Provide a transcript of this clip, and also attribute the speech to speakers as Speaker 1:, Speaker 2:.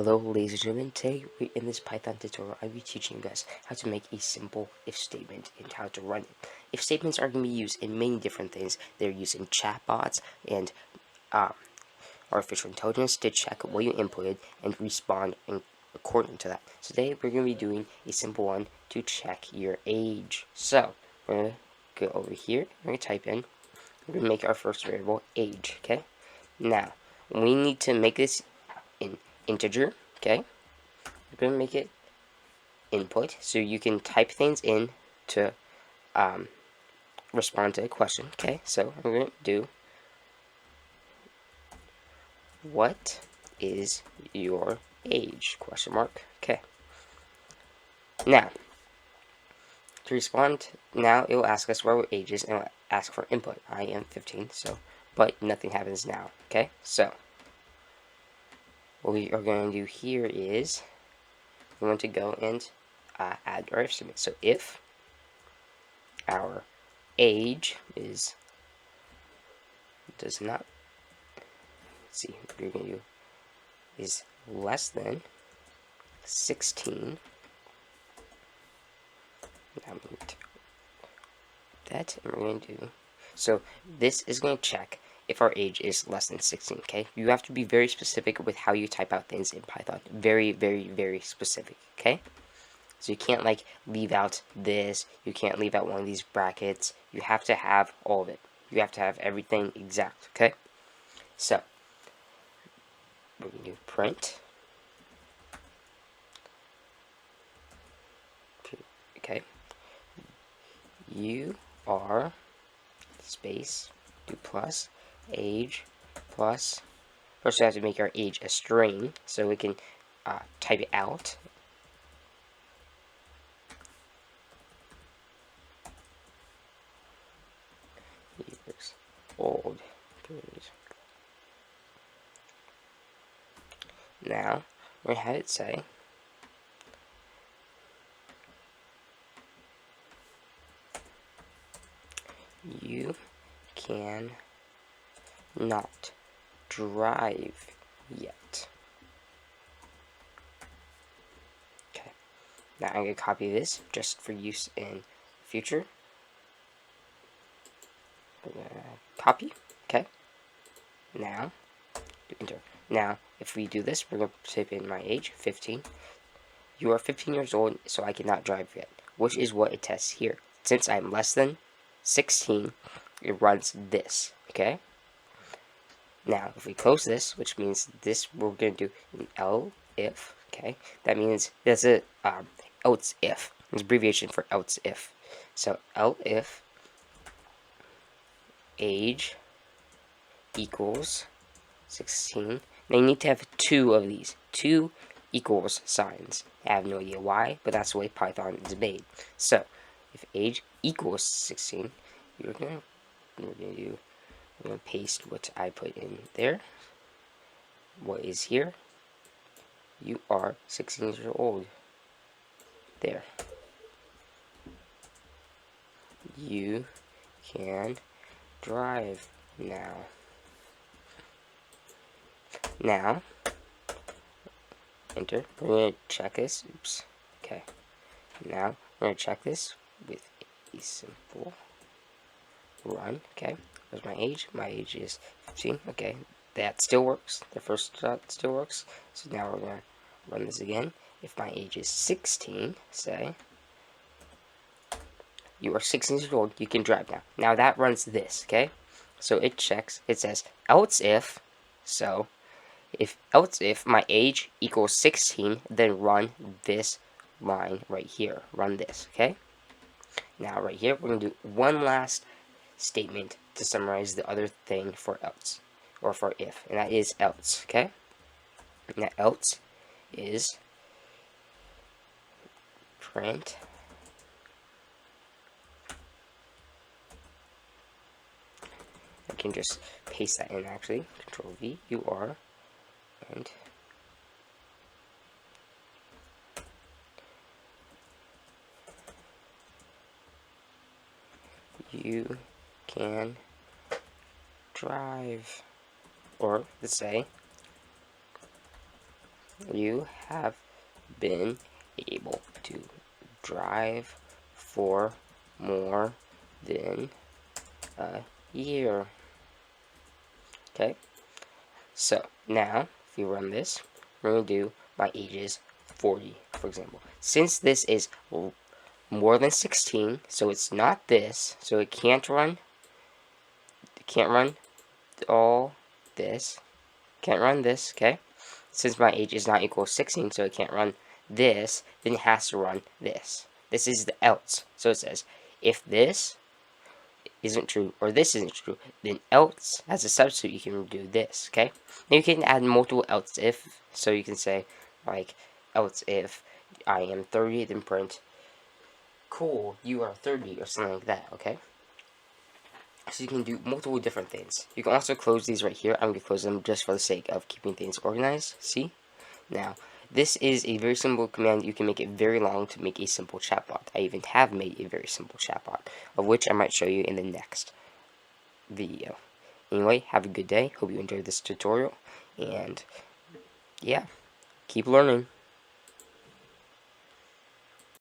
Speaker 1: Hello ladies and gentlemen, today in this Python tutorial I'll be teaching you guys how to make a simple if statement and how to run it. If statements are going to be used in many different things. They're used in chatbots and artificial intelligence to check what you inputted and respond according to that. So today we're going to be doing a simple one to check your age. So we're going to go over here, we're going to type in, we're going to make our first variable age, okay? Now, we need to make this in integer, okay? We're going to make it input, so you can type things in to respond to a question, okay? So we're going to do, what is your age, question mark, okay? Now, to respond, now it will ask us what our age is, and it will ask for input. I am 15, so, but nothing happens now, okay? So, what we are going to do here is, we want to go and add our if statement. So if our age does not, let's see, what we're going to do is less than 16. Now I'm going to that, and we're going to do, so this is going to check if our age is less than 16, okay? You have to be very specific with how you type out things in Python. Very, very, very specific, okay? So you can't, like, leave out this. You can't leave out one of these brackets. You have to have all of it. You have to have everything exact, okay? So, we're going to do print. Okay. You are, space, do plus, age, plus. First we have to make our age a string, so we can type it out. Years old. Now, we're going to have it say, you can not drive yet. Okay. Now I'm going to copy this just for use in future. Copy. Okay. Now, enter. Now, if we do this, we're going to type in my age, 15. You are 15 years old, so I cannot drive yet, which is what it tests here. Since I'm less than 16, it runs this, okay? Now, if we close this, which means this, we're going to do an elif, okay? That means there's a else if. It's abbreviation for else if. So, elif age equals 16. Now, you need to have two of these. Two equals signs. I have no idea why, but that's the way Python is made. So, if age equals 16, we're going to paste what I put in there. What is here? You are 16 years old. There. You can drive now. Now, enter. We're going to check this. Oops. Okay. Now, we're going to check this with a simple run. Okay. There's my age. My age is 15. Okay. That still works. The first still works. So now we're going to run this again. If my age is 16, say, you are 16 years old, you can drive now. Now that runs this, okay? So it checks, it says, else if, so, else if my age equals 16, then run this line right here. Run this, okay? Now right here, we're going to do one last statement to summarize the other thing for else, or for if, and that is else, okay? And that else is print I can just paste that in actually. Control V, you are, and you can drive, or let's say You have been able to drive for more than a year. Okay, so now if we run this, we're going to do my age is 40, for example. Since this is more than 16, so it's not this, so it can't run all this, can't run this, okay? Since my age is not equal to 16, so it can't run this, then it has to run this. This is the else. So it says, if this isn't true, or this isn't true, then else, as a substitute, you can do this, okay? Now you can add multiple else if, so you can say, like, else if I am 30, then print, cool, you are 30, or something like that, okay? So you can do multiple different things. You can also close these right here. I'm going to close them just for the sake of keeping things organized. See? Now, this is a very simple command. You can make it very long to make a simple chatbot. I even have made a very simple chatbot, of which I might show you in the next video. Anyway, have a good day. Hope you enjoyed this tutorial. And, yeah, keep learning.